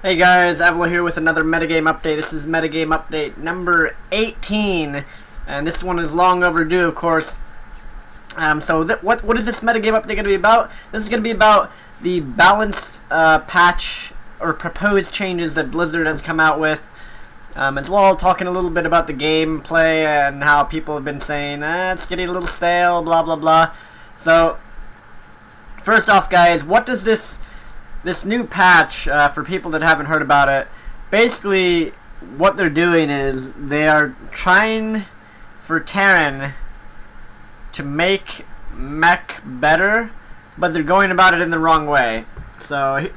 Hey guys, Avilo here with another metagame update. This is metagame update number 18, and this one is long overdue, of course. What is this metagame update going to be about? This is going to be about the balanced patch or proposed changes that Blizzard has come out with, as well talking a little bit about the gameplay and how people have been saying it's getting a little stale, blah blah blah. So, first off, guys, what does this new patch, for people that haven't heard about it, basically what they're doing is they are trying for Terran to make mech better, but they're going about it in the wrong way. So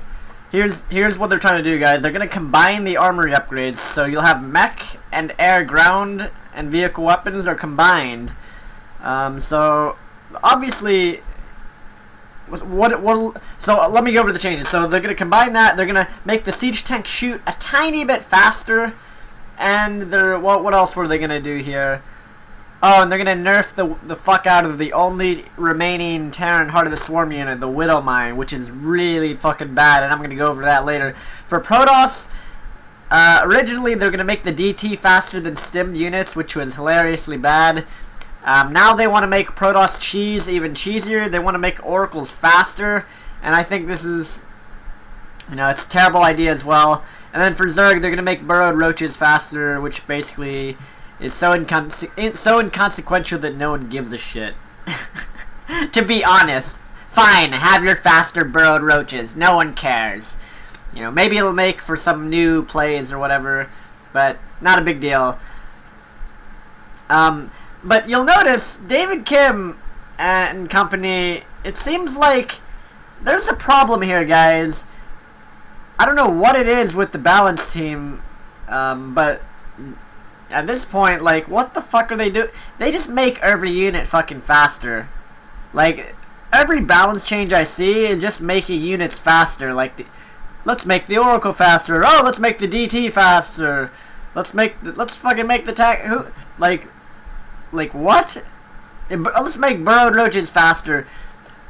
here's what they're trying to do, guys. They're going to combine the armory upgrades, so you'll have mech and air, ground, and vehicle weapons are combined. So obviously, so let me go over the changes. So they're going to combine that. They're going to make the siege tank shoot a tiny bit faster, and what else were they going to do here? Oh, and they're going to nerf the fuck out of the only remaining Terran Heart of the Swarm unit, the Widow Mine, which is really fucking bad, and I'm going to go over that later. For Protoss, originally they're going to make the DT faster than stimmed units, which was hilariously bad. Now they want to make Protoss cheese even cheesier. They want to make Oracles faster, and I think this is, it's a terrible idea as well. And then for Zerg, they're going to make Burrowed Roaches faster, which basically is so inconsequential that no one gives a shit. To be honest, fine, have your faster Burrowed Roaches. No one cares. Maybe it'll make for some new plays or whatever, but not a big deal. But you'll notice, David Kim and company, it seems like there's a problem here, guys. I don't know what it is with the balance team, but at this point, like, what the fuck are they doing? They just make every unit fucking faster. Like, every balance change I see is just making units faster. Like, let's make the Oracle faster. Oh, let's make the DT faster. Let's fucking make the tank. Like what? Let's make Burrowed Roaches faster.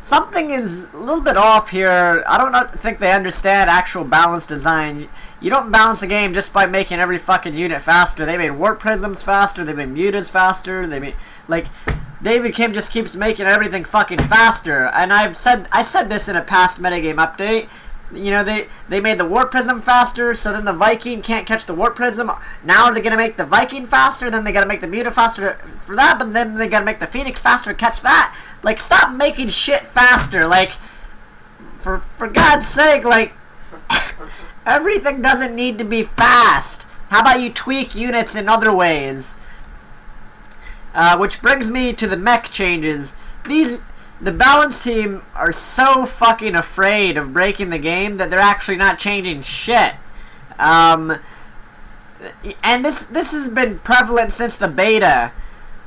Something is a little bit off here. I don't think they understand actual balance design. You don't balance a game just by making every fucking unit faster. They made Warp Prisms faster. They made Mutas faster. They made, like, David Kim just keeps making everything fucking faster. And I said this in a past metagame update. They made the Warp Prism faster, so then the Viking can't catch the Warp Prism. Now they're gonna make the Viking faster, then they gotta make the Muta faster for that, but then they gotta make the Phoenix faster to catch that. Like, stop making shit faster. Like, for God's sake, like, everything doesn't need to be fast. How about you tweak units in other ways? Which brings me to the mech changes. The balance team are so fucking afraid of breaking the game that they're actually not changing shit. And this has been prevalent since the beta.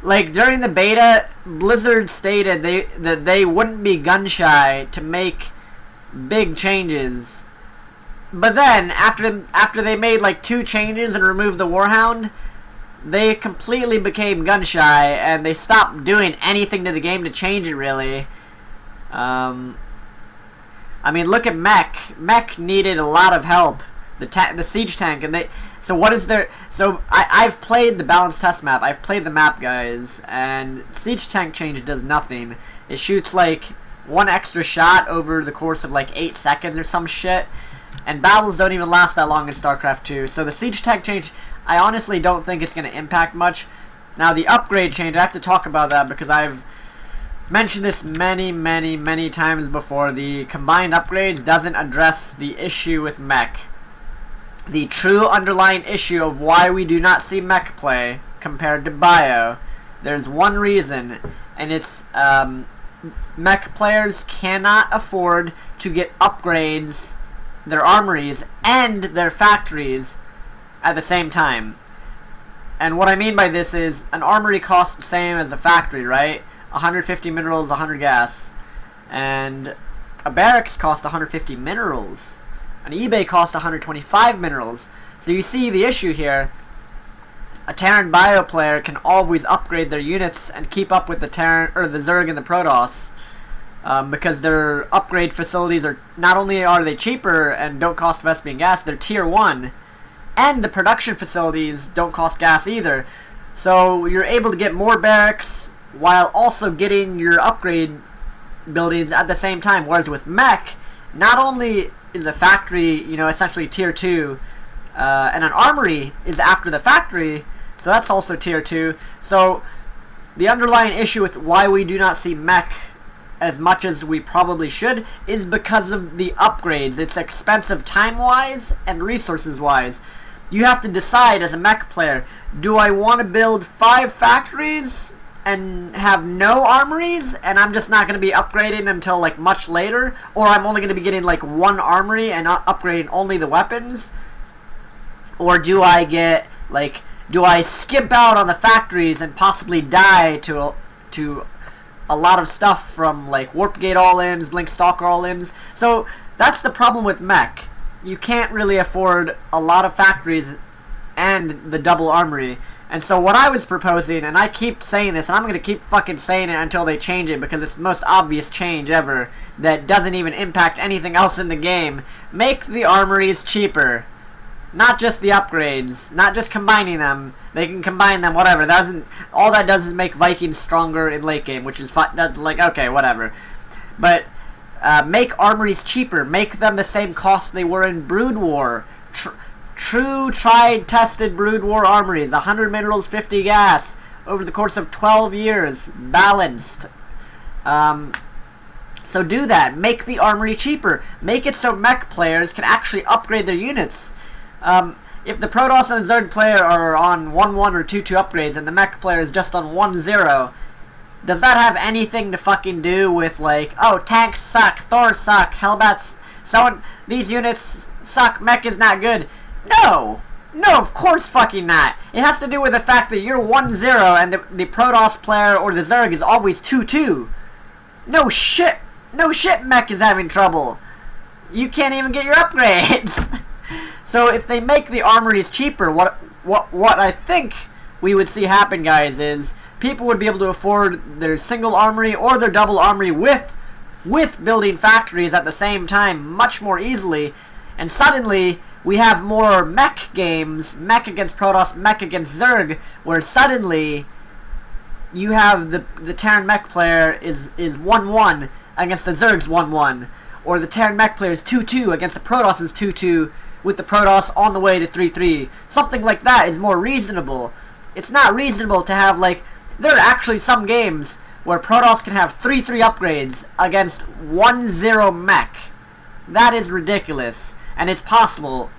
Like, during the beta, Blizzard stated that they wouldn't be gun shy to make big changes. But then, after they made like 2 changes and removed the Warhound, they completely became gun shy, and they stopped doing anything to the game to change it, really. I mean, look at Mech. Mech needed a lot of help. The siege tank, and I've played the balanced test map. I've played the map, guys, and siege tank change does nothing. It shoots like 1 extra shot over the course of like 8 seconds or some shit, and battles don't even last that long in StarCraft 2. So the siege tank change, I honestly don't think it's going to impact much. Now the upgrade change, I have to talk about that because I've mentioned this many times before. The combined upgrades doesn't address the issue with mech. The true underlying issue of why we do not see mech play compared to bio. There's one reason, and it's mech players cannot afford to get upgrades, their armories, and their factories at the same time. And what I mean by this is, an armory costs the same as a factory, right? 150 minerals, 100 gas. And a barracks costs 150 minerals. An eBay costs 125 minerals. So you see the issue here. A Terran bio player can always upgrade their units and keep up with the Terran or the Zerg and the Protoss. because their upgrade facilities are not only are they cheaper and don't cost Vespian gas, they're tier 1, and the production facilities don't cost gas either. So you're able to get more barracks while also getting your upgrade buildings at the same time. Whereas with mech, not only is a factory, you know, essentially tier 2, and an armory is after the factory, so that's also tier 2. So the underlying issue with why we do not see mech as much as we probably should is because of the upgrades. It's expensive time-wise and resources-wise. You have to decide as a mech player, do I want to build 5 factories and have no armories, and I'm just not going to be upgrading until like much later, or I'm only going to be getting like 1 armory and upgrading only the weapons? Or do I get like, do I skip out on the factories and possibly die to a lot of stuff from like Warp Gate all-ins, Blink Stalker all-ins? So that's the problem with mech. You can't really afford a lot of factories and the double armory. And so what I was proposing, and I keep saying this, and I'm going to keep fucking saying it until they change it, because it's the most obvious change ever that doesn't even impact anything else in the game. Make the armories cheaper. Not just the upgrades, not just combining them. They can combine them, whatever. That doesn't. All that does is make Vikings stronger in late game, which is fine. That's like, okay, whatever. But make armories cheaper. Make them the same cost they were in Brood War. True, tried, tested Brood War armories. 100 minerals, 50 gas. Over the course of 12 years. Balanced. So do that. Make the armory cheaper. Make it so mech players can actually upgrade their units. If the Protoss and the Zerg player are on 1-1 or 2-2 upgrades and the mech player is just on 1-0, does that have anything to fucking do with like, oh, tanks suck, Thor suck, Hellbats, these units suck, mech is not good? No! No, of course fucking not. It has to do with the fact that you're 1-0 and the Protoss player or the Zerg is always 2-2. No shit, mech is having trouble. You can't even get your upgrades. So if they make the armories cheaper, what I think we would see happen, guys, is people would be able to afford their single armory or their double armory with building factories at the same time much more easily, and suddenly we have more mech games, mech against Protoss, mech against Zerg, where suddenly you have the Terran mech player is 1-1 against the Zerg's 1-1, or the Terran mech player is 2-2 against the Protoss's 2-2, with the Protoss on the way to 3-3. Something like that is more reasonable. It's not reasonable to have, like, there are actually some games where Protoss can have 3-3 upgrades against 1-0 mech. That is ridiculous. And it's possible.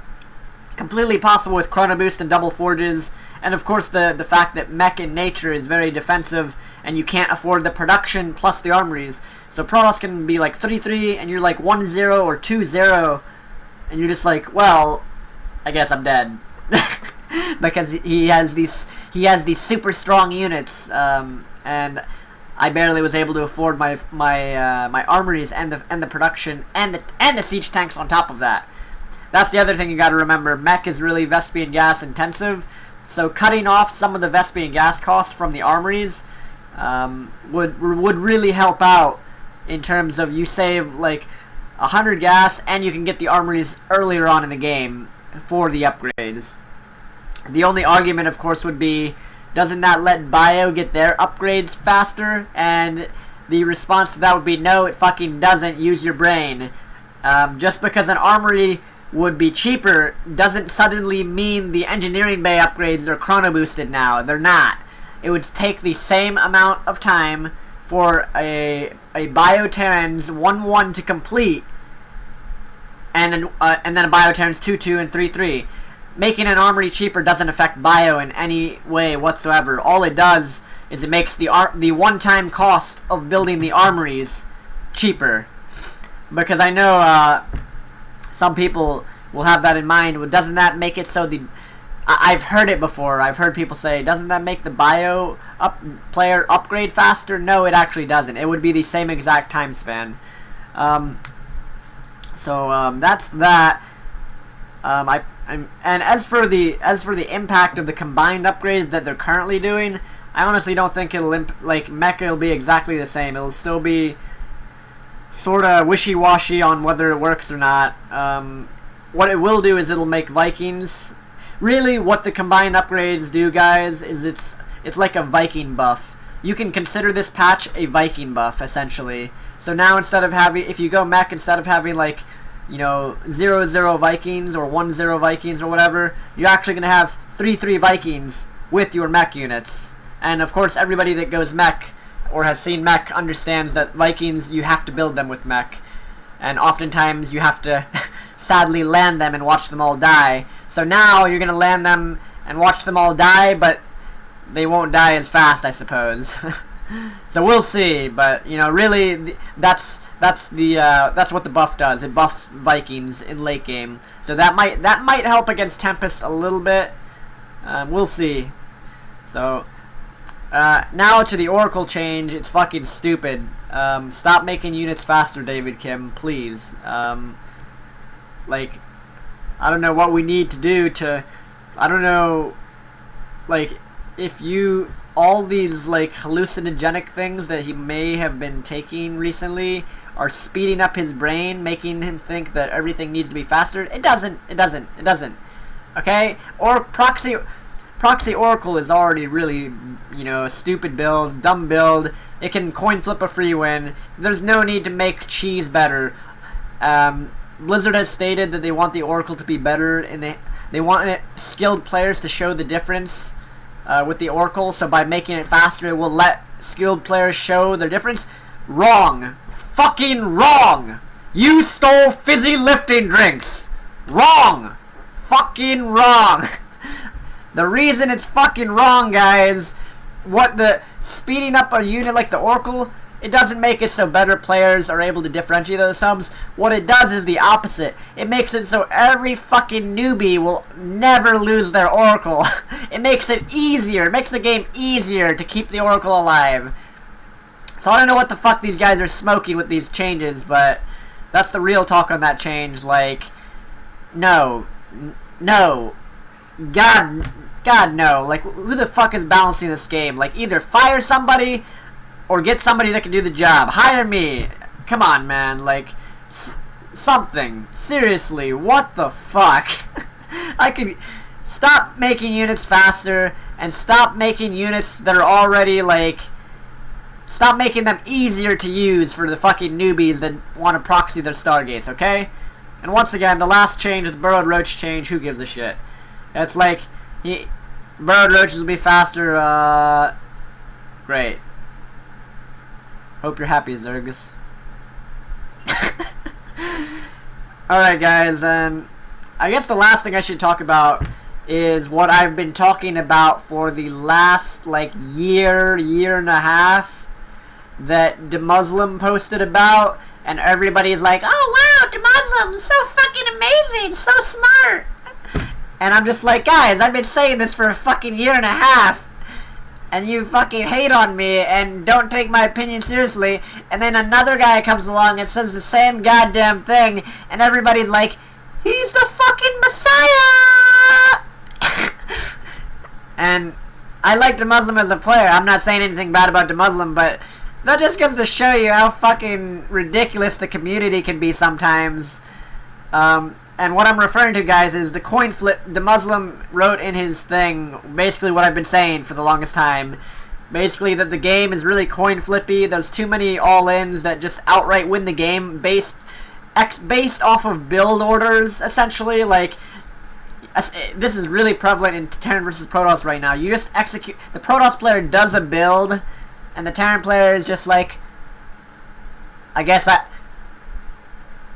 Completely possible with Chrono Boost and double forges. And of course the fact that mech in nature is very defensive and you can't afford the production plus the armories. So Protoss can be like 3-3 and you're like 1-0 or 2-0. And you're just like, well, I guess I'm dead. Because he has these super strong units, and I barely was able to afford my armories and the production and the siege tanks on top of that. That's the other thing you got to remember. Mech is really Vespian gas intensive, so cutting off some of the Vespian gas cost from the armories would really help out in terms of you save like 100 gas, and you can get the armories earlier on in the game for the upgrades. The only argument, of course, would be, doesn't that let Bio get their upgrades faster? And the response to that would be, no, it fucking doesn't. Use your brain. Just because an armory would be cheaper doesn't suddenly mean the engineering bay upgrades are chrono boosted now. They're not. It would take the same amount of time for a Bio-Terran's 1-1 to complete, and then a Bio-Terran's 2-2 and 3-3. Making an armory cheaper doesn't affect Bio in any way whatsoever. All it does is it makes the one-time cost of building the armories cheaper. Because I know some people will have that in mind. Well, doesn't that make it so I've heard it before. I've heard people say, doesn't that make the Bio player upgrade faster? No, it actually doesn't. It would be the same exact time span. So that's that. And as for the impact of the combined upgrades that they're currently doing, I honestly don't think it'll like Mecha will be exactly the same. It'll still be sort of wishy-washy on whether it works or not. What it will do is it'll make Vikings. Really, what the combined upgrades do, guys, is it's like a Viking buff. You can consider this patch a Viking buff, essentially. So now instead of having, if you go mech, instead of having like, you know, 0-0 Vikings or 1-0 Vikings or whatever, you're actually going to have 3-3 Vikings with your mech units. And of course, everybody that goes mech or has seen mech understands that Vikings, you have to build them with mech. And oftentimes you have to sadly land them and watch them all die. So now you're going to land them and watch them all die, but they won't die as fast, I suppose. So we'll see, but you know, really, that's what the buff does. It buffs Vikings in late game, so that might help against Tempest a little bit. We'll see. So now to the Oracle change. It's fucking stupid. Stop making units faster, David Kim, please. Like, I don't know what we need to do to, I don't know, like, if you, all these, like, hallucinogenic things that he may have been taking recently are speeding up his brain, making him think that everything needs to be faster. It doesn't. Okay? Or Proxy Oracle is already really, you know, a stupid build, dumb build. It can coin flip a free win. There's no need to make cheese better. Blizzard has stated that they want the Oracle to be better, and they want skilled players to show the difference with the Oracle, so by making it faster, it will let skilled players show their difference. Wrong. Fucking wrong. You stole fizzy lifting drinks. Wrong. Fucking wrong. The reason it's fucking wrong, guys, what the speeding up a unit like the Oracle, it doesn't make it so better players are able to differentiate those subs. What it does is the opposite. It makes it so every fucking newbie will never lose their Oracle. It makes it easier. It makes the game easier to keep the Oracle alive. So I don't know what the fuck these guys are smoking with these changes, but that's the real talk on that change. Like, no. God, no. Like, who the fuck is balancing this game? Like, either fire somebody or get somebody that can do the job. Hire me. Come on, man. Like, something. Seriously, what the fuck? I could stop making units faster and stop making units that are already, like, stop making them easier to use for the fucking newbies that want to proxy their Stargates, okay? And once again, the last change, the Burrowed Roach change, who gives a shit? It's like, Burrowed Roaches will be faster, great. Hope you're happy, Zergs. Alright, guys, I guess the last thing I should talk about is what I've been talking about for the last, like, year and a half that DeMuslim posted about, and everybody's like, oh wow, DeMuslim, so fucking amazing, so smart. And I'm just like, guys, I've been saying this for a fucking year and a half, and you fucking hate on me and don't take my opinion seriously, and then another guy comes along and says the same goddamn thing, and everybody's like, he's the fucking Messiah! And I like DeMuslim as a player. I'm not saying anything bad about DeMuslim, but that just goes to show you how fucking ridiculous the community can be sometimes. And what I'm referring to, guys, is the coin flip. DeMuslim wrote in his thing basically what I've been saying for the longest time. Basically that the game is really coin flippy. There's too many all-ins that just outright win the game based off of build orders, essentially. Like, this is really prevalent in Terran versus Protoss right now. You just execute. The Protoss player does a build, and the Terran player is just like,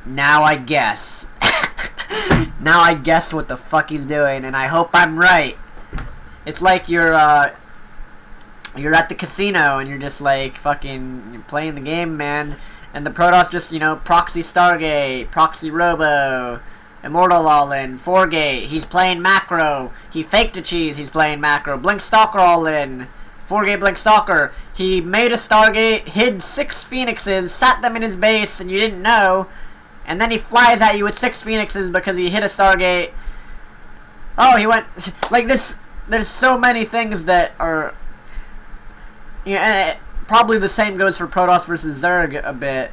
now I guess. Now I guess what the fuck he's doing, and I hope I'm right. It's like you're at the casino, and you're just like, you're playing the game, man. And the Protoss just, you know, proxy Stargate, proxy Robo, Immortal all-in, 4-gate, he's playing macro, he faked a cheese, he's playing macro, Blink Stalker all-in, 4-gate Blink Stalker, he made a Stargate, hid 6 Phoenixes, sat them in his base, and you didn't know, and then he flies at you with 6 Phoenixes because he hit a Stargate. Oh, he went, like, there's so many things that are, you know, and probably the same goes for Protoss versus Zerg a bit.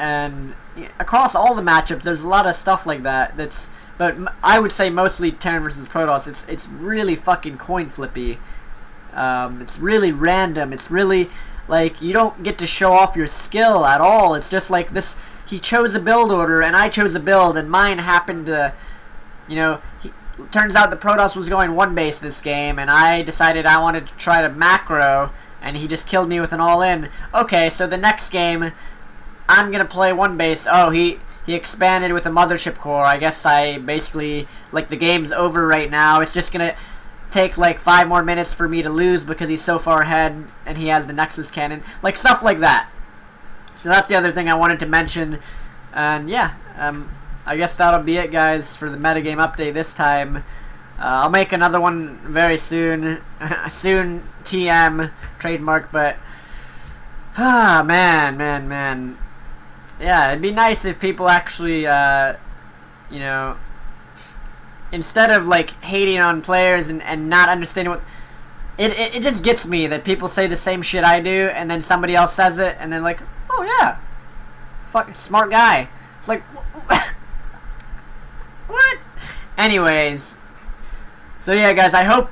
and across all the matchups, there's a lot of stuff like that. But I would say mostly Terran versus Protoss. It's really fucking coin flippy. It's really random. It's really like you don't get to show off your skill at all. It's just like this. He chose a build order, and I chose a build, and mine happened to, turns out the Protoss was going one base this game, and I decided I wanted to try to macro, and he just killed me with an all-in. Okay, so the next game, I'm gonna play one base. Oh, he expanded with a mothership core. I guess I basically, like, the game's over right now. It's just gonna take like 5 more minutes for me to lose because he's so far ahead, and he has the Nexus cannon. Like, stuff like that. So that's the other thing I wanted to mention. And yeah, I guess that'll be it, guys, for the metagame update this time. I'll make another one very soon. Soon, TM, trademark, but man. Yeah, it'd be nice if people actually, instead of like hating on players and not understanding what... It just gets me that people say the same shit I do, and then somebody else says it, and then like, oh yeah, fucking smart guy. It's like, what? Anyways, so yeah, guys, I hope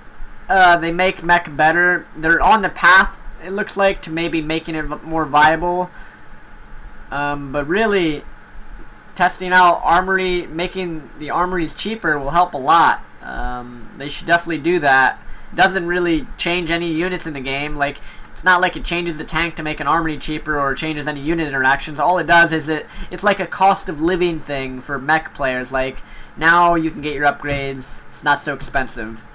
they make mech better. They're on the path, it looks like, to maybe making it more viable. But really, testing out armory, making the armories cheaper will help a lot. They should definitely do that. Doesn't really change any units in the game. Like, it's not like it changes the tank to make an armory cheaper or changes any unit interactions. All it does is it's like a cost of living thing for mech players. Like, now you can get your upgrades. It's not so expensive.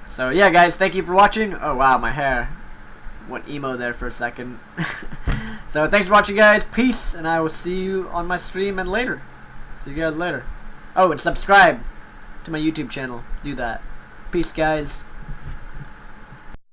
So yeah, guys, thank you for watching. Oh wow, my hair went emo there for a second. So thanks for watching, guys. Peace, and I will see you on my stream and later. See you guys later. Oh, and subscribe to my YouTube channel. Do that. Peace, guys.